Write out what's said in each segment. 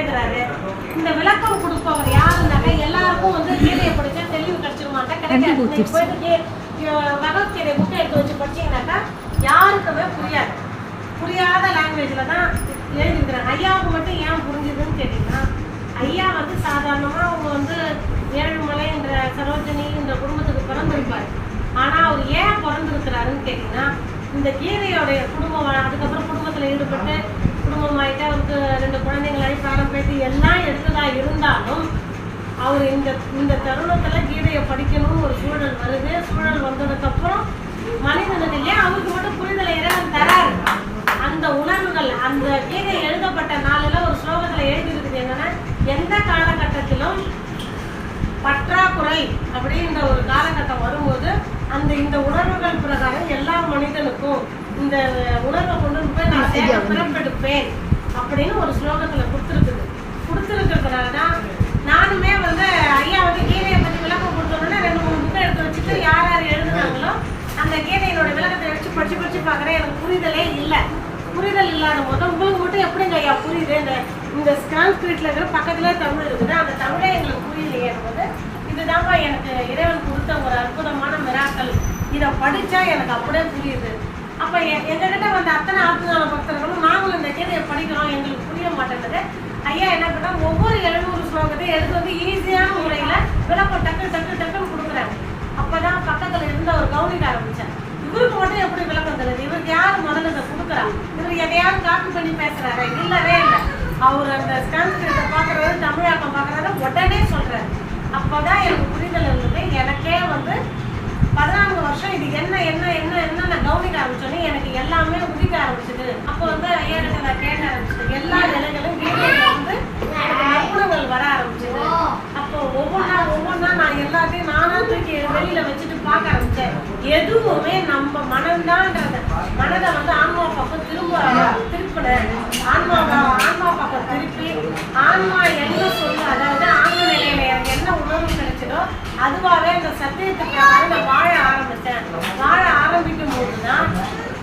இந்த விளக்கம் கொடுப்பவர் யாருன்னாக்க எல்லாருக்கும் வந்து கீதையை படிச்சா தெளிவு கிடைச்சிருமாட்டா கிடைக்காது. பகவத்கீதை புக்கை எடுத்து வச்சு படிச்சீங்கன்னாக்கா யாருக்குமே புரியாது. புரியாத லாங்குவேஜ்ல தான் எழுதிருக்கிறாங்க. ஐயாவுக்கு மட்டும் ஏன் புரிஞ்சுதுன்னு கேட்டீங்கன்னா, ஐயா வந்து சாதாரணமா அவங்க வந்து ஏழுமலை என்ற சரோஜினி இந்த குடும்பத்துக்கு பிறந்திருப்பாரு. ஆனா அவர் ஏன் பிறந்திருக்கிறாருன்னு கேட்டீங்கன்னா, இந்த கீதையோடைய குடும்பம் அதுக்கப்புறம் குடும்பத்துல ஈடுபட்டு குடும்பமாயிட்டு அவருக்கு 2 குழந்தைங்களை பேரம் பேட்டி எல்லாம் எடுத்ததா இருந்தாலும் அவர் இந்த தருணத்துல கீதையை படிக்கணும்னு ஒரு சூழல் வருது. சூழல் வந்ததுக்கு அப்புறம் மனிதனுக்கு ஏன் அவருக்கு மட்டும் புரிதலை இறைவன் தராரு. அந்த உணர்வுகள் அந்த கீதை எழுதப்பட்ட நாளில் ஒரு ஸ்லோகத்துல எழுதி இருக்குது என்னன்னா, எந்த காலகட்டத்திலும் பற்றாக்குறை அப்படின்ற ஒரு காலகட்டம் வரும்போது இந்த உணர்வுகள் பிரகாரம் எல்லா மனிதனுக்கும் இந்த உணர்வை கொண்டு போய் நான் பிறப்பெடுப்பேன் அப்படின்னு ஒரு ஸ்லோகத்துல கொடுத்துருக்கிறதுனாலதான் நானுமே வந்து ஐயா வந்து கீதையை பற்றி விளக்கம் கொடுத்தோன்னா 2-3 புக்கை எடுத்து வச்சுட்டு யார் யார் எழுதுனாங்களோ அந்த கீதையினோட விளக்கத்தை வச்சு படிச்சு பார்க்குறேன். எனக்கு புரிதலே இல்லை. புரிதல் இல்லாத போது உங்களுக்கு மட்டும் எப்படிங்க ஐயா புரியுது? இந்த சான்ஸ்கிரிட்ல இருக்கிற பக்கத்துல தமிழ் இருக்குது, அந்த தமிழே எங்களுக்கு புரியலையே போது இதுதான்ப்பா எனக்கு இறைவன் கொடுத்த ஒரு அற்புதமான மிராக்கள். இதை படிச்சா எனக்கு அப்படியே புரியுது. அப்ப எங்ககிட்ட வந்து அத்தனை ஆத்ம பக்தர்களும் நாங்களும் இந்த கீதையை படிக்கிறோம், எங்களுக்கு புரிய மாட்டேங்குது. ஐயா என்ன பண்ணா ஒவ்வொரு 700 ஸ்லோகத்தையும் எடுத்து வந்து ஈஸியான முறையில விளக்கம் டக்குன்னு கொடுக்குறாங்க. அப்பதான் பக்கத்துல இருந்து அவர் கவனிக்க ஆரம்பிச்சார். இவருக்கு மட்டும் எப்படி விளக்கம் தருது? இவருக்கு யாரு முதல்ல இதை கொடுக்குறா? இவர் எதையாவது காப்பி பண்ணி பேசுறாரு? இல்லவே இல்லை. அவர் அந்த சான்ஸ்கிரிட்டை பாக்குறாரு, தமிழாக்கம் பாக்குறாரு, உடனே சொல்றாரு. அப்பதான் எனக்கு புரிதல் இருந்தது. எனக்கே வந்து 14 வருஷம் இது என்ன நான் கவனிக்க ஆரம்பிச்சோன்னே எனக்கு எல்லாமே உதிக்க ஆரம்பிச்சது. அப்போ வந்து ஐயா கிட்ட நான் கேட்க ஆரம்பிச்சது. எல்லா நிலைகளும் வீடுல வந்து எனக்கு நிபுணங்கள் வர ஆரம்பிச்சது. அப்போ ஒவ்வொன்றா நான் எல்லாத்தையும் நானா தூக்கி வெளியில வச்சுட்டு பார்க்க ஆரம்பிச்சேன். எதுவுமே நம்ம மனம்தான்ன்றது மனதை வந்து ஆன்மா பக்கம் திருப்பினேன். ஆன்மா பக்கம் திருப்பி ஆன்மா என்ன சொல்லு, அதாவது ஆன்ம நிலையில எனக்கு என்ன உணர்வு கிடைச்சதோ அதுவாகவே அந்த சத்தியத்துக்காக நான் வாழ ஆரம்பித்தேன். வாழ ஆரம்பிக்கும் போதுதான்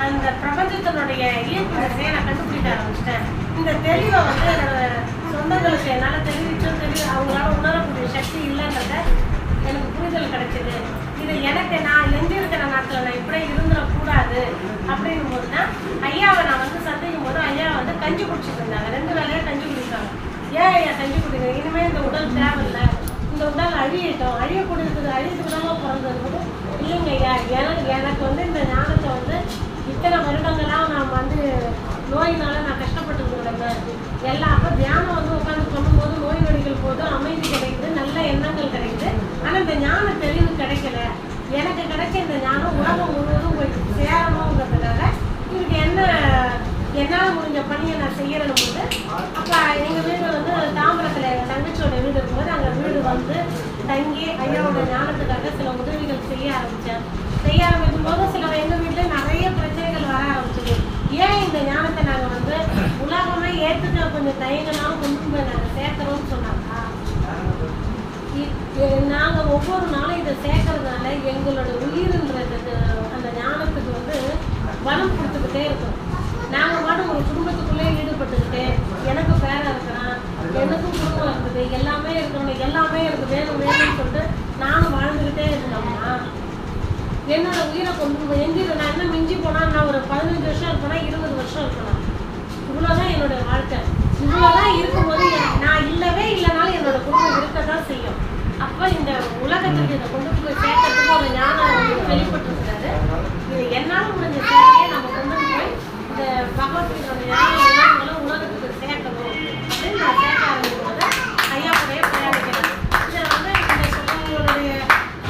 அந்த பிரபஞ்சத்தினுடைய ஈர்ப்பு திசையை நான் கண்டுபிடிக்க ஆரம்பிச்சிட்டேன். இந்த தெளிவை வந்து என்னோட சொந்தங்களுக்கு என்னால் அவங்களால உணரக்கூடிய சக்தி இல்லைன்றத எனக்கு புரிதல் கிடைச்சிது. இது எனக்கு நான் எஞ்சிருக்கிற நாட்டில் நான் இப்படியே இருந்துடக்கூடாது அப்படிங்கும் போது தான் ஐயாவை நான் வந்து சந்திக்கும் போது ஐயா வந்து கஞ்சி குடிச்சிட்டு இருந்தாங்க. 2 வேளையா கஞ்சி குடிப்பாங்க. ஏன் ஐயா கஞ்சி குடிக்கிறேன்? இனிமேல் இந்த உடல் தேவையில்லை, இந்த உடல் அழியத்துக்கு தான் பிறந்தது போது இல்லைங்க ஐயா, எனக்கு வந்து இந்த ஞானத்தை வந்து இத்தனை வருடங்களாக நான் வந்து நோயினால நான் கஷ்டப்பட்டுருக்கிறேன். அப்போ தியானம் வந்து உட்காந்து பண்ணும்போது நோய் நொடிகள் போது அமைதி கிடைக்குது, நல்ல எண்ணங்கள் கிடைக்குது. ஆனால் இந்த ஞான தெளிவு கிடைக்கல. எனக்கு கிடைச்ச இந்த ஞானம் உலகம் முழுவதும் போய் சேரணுங்கிறதுக்காக இதுக்கு என்னால் முடிஞ்ச பணியை நான் செய்யணும் போது அப்போ எங்கள் வீடு வந்து தாம்பரத்தில் எங்கள் தங்கச்சியோட வீடு இருக்கும்போது அங்கே வீடு வந்து தங்கி ஐயாவோட ஞானத்துக்காக சில உதவிகள் செய்ய ஆரம்பிக்கும் போது சில எங்கள் வீட்டில் நிறைய பிரச்சனைகள் வர ஆரம்பிச்சது. ஏன் இந்த ஞானத்தை நாங்கள் வந்து உலகமே ஏற்றுக்க கொஞ்சம் தயங்கனாலும் கொண்டு போய் நாங்கள் சேர்க்கிறோம்னு சொன்னாக்கா, நாங்கள் ஒவ்வொரு நாளும் இதை சேர்க்கறதுனால எங்களோட உயிர்ன்றதுக்கு அந்த ஞானத்துக்கு வந்து பலம் கொடுத்துக்கிட்டே இருக்கும். நாங்கள் மட்டும் ஒரு குடும்பத்துக்குள்ளே ஈடுபட்டுக்கிட்டு எனக்கு பேரா இருக்கிறான், எனக்கும் குடும்பம் இருக்குது, எல்லாமே இருக்கணும், எல்லாமே எனக்கு வேணும்னு சொல்லிட்டு நானும் வாழ்ந்துக்கிட்டே இருந்தோம்னா என்னோட உயிரை கொண்டு போய் நான் என்ன மிஞ்சி போனால் நான் ஒரு 15 வருஷம் இருப்பேனா 20 வருஷம் இருக்கலாம். இவ்வளோதான் என்னோட வாழ்க்கை. இவ்வளோதான் இருக்கும்போது நான் இல்லவே இல்லைனாலும் என்னோட குடும்பம் இருக்க தான் செய்யும். அப்போ இந்த உலகத்துக்கு இதை கொண்டு போய் சேர்க்கறதுக்கு ஒரு ஞானம் வெளிப்பட்டுருக்கிறாரு. இது என்னால் முடிஞ்ச சேவையை நம்ம கொண்டு போய் இந்த பகவத்கீதையோட ஞானங்களும் உலகத்துக்கு சேர்க்கணும் அப்படின்னு நான் சேர்க்க ஆரம்பிக்கும் போது ஐயாவுடைய பிரயாணிக்கிறேன். இதில் வந்து உங்களுடைய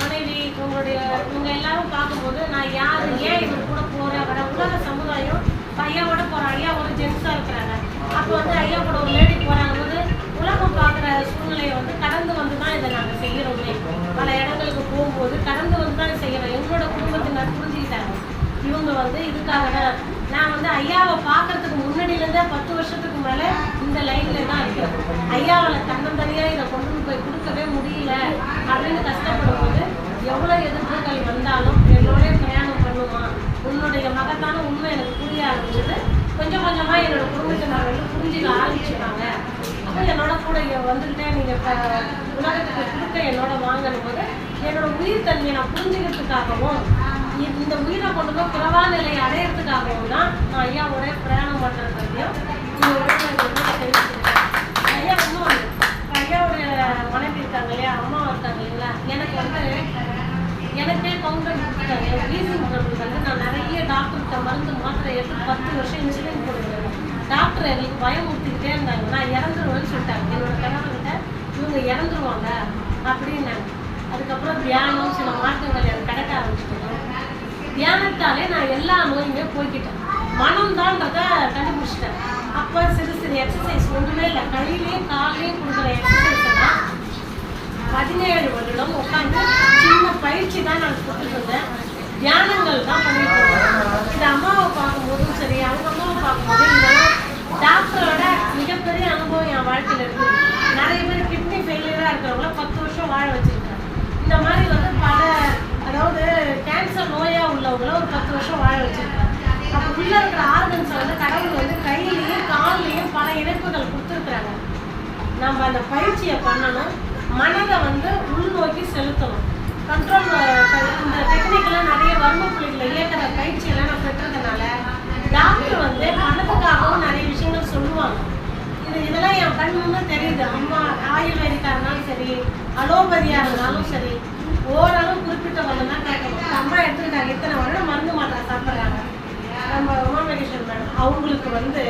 மனைவி இவங்க எல்லாரும் பார்க்கும்போது நான் யார், ஏன் இவங்க கூட போகிறேன் வர உலக சமுதாயம் ஐயாவோட போகிறேன். ஐயா ஒரு ஜென்ஸாக இருக்கிறாங்க. அப்போ வந்து ஐயா கூட ஒரு லேடி போகிறாங்க போது உலகம் பார்க்குற சூழ்நிலையை வந்து கடந்து வந்து தான் இதை நாங்கள் செய்கிறோமே. பல இடங்களுக்கு போகும்போது கடந்து வந்து தான் செய்கிறோம். எங்களோட குடும்பத்தினர் புரிஞ்சுக்கிட்டாங்க. இவங்க வந்து இதுக்காக நான் வந்து ஐயாவை பார்க்கறதுக்கு முன்னாடியிலேருந்தே 10 வருஷத்துக்கு மேலே இந்த லைனில் தான் இருக்கிறேன். ஐயாவில் தன்னந்தனியாக இதை கொண்டு போய் கொடுக்கவே முடியல அப்படின்னு கஷ்டப்படும் போது எவ்வளோ எதிர்ப்புகள் வந்தாலும் என்னோடய பிரயாணம் பண்ணுவான். உன்னுடைய மகத்தான உண்மை எனக்கு புரிய ஆரம்பிச்சது. கொஞ்சம் கொஞ்சமாக என்னோட குடும்பத்தை நான் வந்து புரிஞ்சுக்க ஆரம்பிச்சுட்டாங்க. அப்போ என்னோட கூட வந்துக்கிட்டே நீங்கள் உலகத்துக்கு கொடுக்க என்னோட வாங்கணும் போது என்னோட உயிர் தன்மையை நான் புரிஞ்சுக்கிறதுக்காகவும் இந்த உயிரை கொண்டு போய் பிறவா நிலையை அடையிறதுக்காகவும் தான் நான் ஐயாவோட பிரயாணம் பண்ணுறதையும் ஐயா இன்னொன்று ஐயாவுடைய மனைவி இருக்காங்க இல்லையா, அம்மா இருக்காங்க இல்லைங்களா, எனக்கு வந்து எனக்கே கவுண்டர் கொடுத்துருக்காங்க. வீசிங் ப்ராப்ளம் வந்து நான் நிறைய டாக்டர்கிட்ட மருந்து மாத்திரை எடுத்து 10 வருஷம் இன்சுலின் போடுவேன். டாக்டர் எங்களுக்கு பயமுறுத்திக்கிட்டே இருந்தாங்க, நான் இறந்துருவேன்னு சொல்லிட்டாங்க. என்னோட கணவர்கிட்ட இவங்க இறந்துருவாங்க அப்படின்னாங்க. அதுக்கப்புறம் தியானம் சில மாற்றங்கள் எனக்கு கிடைக்க ஆரம்பிச்சிட்டோம். தியானத்தாலே நான் எல்லா நோயுமே போய்கிட்டேன். மனம்தான்றத கண்டுபிடிச்சிட்டேன். அப்போ சிறு சிறு எக்ஸசைஸ் ஒன்றுமே இல்லை, கையிலையும் காலையும் கொடுக்குற எக்ஸசைஸ் எல்லாம் 17 வருடம் உட்காந்து சின்ன பயிற்சி தான் நான் கொடுத்துட்டு இருந்தேன். தியானங்கள் தான் பண்ணிட்டு இருந்தேன். இது அம்மாவை பார்க்கும்போதும் சரி, அவங்க அம்மாவை பார்க்கும்போது இதெல்லாம் டாக்டரோட மிகப்பெரிய அனுபவம் என் வாழ்க்கையில் இருக்குது. நிறைய பேர் கிட்னி ஃபெயிலியராக இருக்கிறவங்கள 10 வருஷம் வாழ வச்சுருக்கேன். இந்த மாதிரி வந்து அதாவது கேன்சர் நோயாக உள்ளவங்கள ஒரு 10 வருஷம் வாழ வச்சுருக்கேன். அப்போ உள்ளே இருக்கிற ஆர்கன்ஸை வந்து கடவுள் வந்து கையிலையும் கால்லையும் பல இணைப்புகள் கொடுத்துருக்குறாங்க. நம்ம அந்த பயிற்சியை பண்ணணும். மனதை வந்து உள்நோக்கி செலுத்தணும். கண்ட்ரோல் இந்த டெக்னிக்கெல்லாம் நிறைய வர்ம புள்ளிகளை இயக்கிற பயிற்சியெல்லாம் நான் பெற்றதுனால டாக்டர் வந்து மனதுக்காகவும் நிறைய விஷயங்கள் சொல்லுவாங்க. இதெல்லாம் என் கண் முன்னே தெரியுது. அம்மா ஆயுர்வேதிக்காக இருந்தாலும் சரி, அலோபதியாக இருந்தாலும் சரி, ஓரளவு குறிப்பிட்ட மருந்து தான் கேட்கணும். அம்மா எடுத்துக்கிட்டாங்க, இத்தனை வருடம் மருந்து மாத்திரை சாப்பிட்றாங்க. நம்ம உமாமகேஸ்வரன் மேடம் அவங்களுக்கு வந்து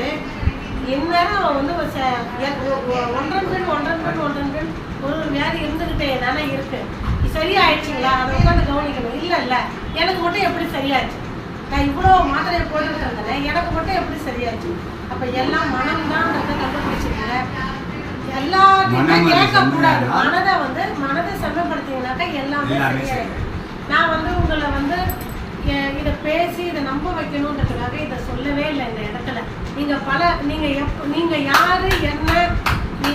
இந்நேரம் வந்து 1 ஒரு வியாதி இருந்துக்கிட்டே தானே இருக்கு. சரியாயிடுச்சுங்களா, அதை உட்காந்து கவனிக்கணும். இல்லை எனக்கு மட்டும் எப்படி சரியாச்சு, நான் இவ்வளோ மாத்திரையை போட்டுட்டு இருந்தேன், எனக்கு மட்டும் எப்படி சரியாச்சு. அப்போ எல்லாம் மனம்தான்றதை கண்டுபிடிச்சிருக்கீங்க. எல்லாத்தையுமே கேட்கக்கூடாது. மனதை செம்மப்படுத்திங்கனாக்கா எல்லாமே சரியாயிடும். நான் வந்து உங்களை வந்து இதை பேசி இதை நம்ப வைக்கணுன்றதுக்காக இதை சொல்லவே இல்லை இந்த இடத்துல. நீங்கள் யாரு என்ன,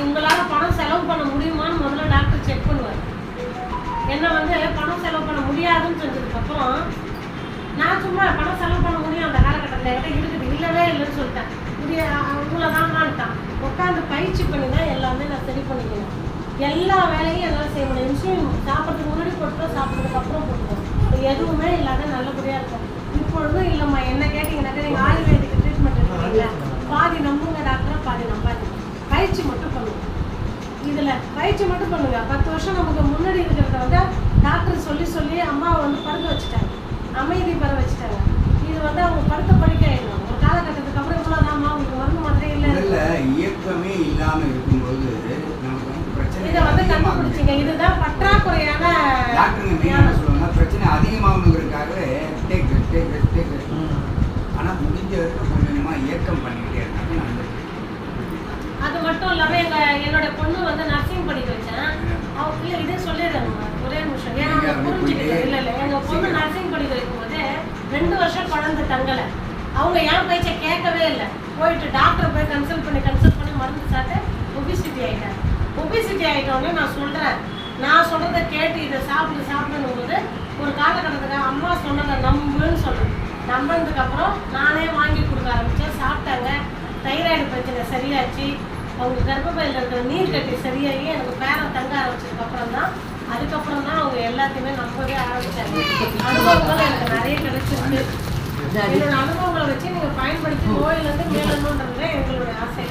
உங்களால் பணம் செலவு பண்ண முடியுமான்னு முதல்ல டாக்டர் செக் பண்ணுவார். என்ன வந்து பணம் செலவு பண்ண முடியாதுன்னு செஞ்சதுக்கப்புறம் நான் சும்மா பணம் செலவு பண்ண முடியும் அந்த காலகட்டத்தில் இருக்குது, இல்லவே இல்லைன்னு சொல்லிட்டேன். இவ்வளோதான்ட்டான். உட்காந்து பயிற்சி பண்ணி தான் எல்லாமே நான் சரி பண்ணிக்கணும். எல்லா வேலையும் என்னால் செய்ய முடியும். இன்சுலின் சாப்பிட்றதுக்கு முன்னாடி போட்டுக்கோ, சாப்பிட்றதுக்கு அப்புறம் போட்டுக்கோ, எதுவுமே இல்லாத நல்லபடியாக இருக்கும். இப்பொழுதும் இல்லைம்மா என்ன கேட்டிங்கன்னாக்கா நீங்கள் ஆயுர்வேதிக்கு ட்ரீட்மெண்ட் எடுக்கிறீங்களா, பாதி நம்புங்க டாக்டரை, பாதி நம்பாதீங்க. பயிற்சி மட்டும் பண்ணுங்க. இதில் பயிற்சி மட்டும் பண்ணுங்க. 10 வருஷம் நமக்கு முன்னாடி இருக்கிறத வந்து டாக்டர் சொல்லி அம்மாவை வந்து படுக்க வச்சுட்டாங்க, அமைதி பெற வச்சுட்டாங்க. இது வந்து அவங்க படுத்த படிக்க ஆயிடும். ஒரு காலகட்டத்துக்கு அப்புறம் இவ்வளோதாம்மா உங்களுக்கு மருந்து மாத்திரை இல்லை, இயக்கமே இல்லாமல் இருக்கும்போது நமக்கு வந்து பிரச்சனை இதை வந்து கண்டுபிடிச்சிங்க. இதுதான் பற்றாக்குறையான பிரச்சனை அதிகமாகணுங்கிறதுக்காகவே ஆனால் முடிஞ்ச வரைக்கும் கொஞ்சமாக இயக்கம் பண்ணிக்கிட்டே இருக்காங்க. அது மட்டும் இல்லாமல் என்னோட பொண்ணு வந்து நர்சிங் படிக்க வச்சேன். அவங்க இதே சொல்லிடுறாங்க ஒரே நிமிஷம், ஏன்னா புரிஞ்சுக்கிட்டேன். இல்லை எங்கள் பொண்ணு நர்சிங் படிக்க வைக்கும்போது 2 வருஷம் குழந்தை தங்கலை. அவங்க என் பேச்சை கேட்கவே இல்லை. போயிட்டு டாக்டரை போய் கன்சல்ட் பண்ணி மருந்து சாப்பிட்டு ஒபிசிட்டி ஆகிட்டாங்க. ஒபிசிட்டி ஆகிட்டோன்னே நான் சொல்கிறத கேட்டு இதை சாப்பிடணும் போது ஒரு காலகட்டத்துக்கு அம்மா சொன்னதை நம்புன்னு சொல்கிறேன். நம்பினதுக்கப்புறம் நானே வாங்கி கொடுக்க ஆரம்பித்தேன். சாப்பிட்டாங்க. தைராய்டு பிரச்சனை சரியாச்சு. அவங்க கர்ப்பப்பையில் இருக்கிற நீர் கட்டி சரியாகி எனக்கு பேரம் தங்க அதுக்கப்புறம் தான் அவங்க எல்லாத்தையுமே நம்பவே ஆரம்பித்தாங்க. அனுபவங்கள் எனக்கு நிறைய கிடைச்சிருக்கு. என்னோட அனுபவங்களை வச்சு நீங்கள் பயன்படுத்தி நோயிலேருந்து மேலணுன்றதுல எங்களுடைய ஆசை.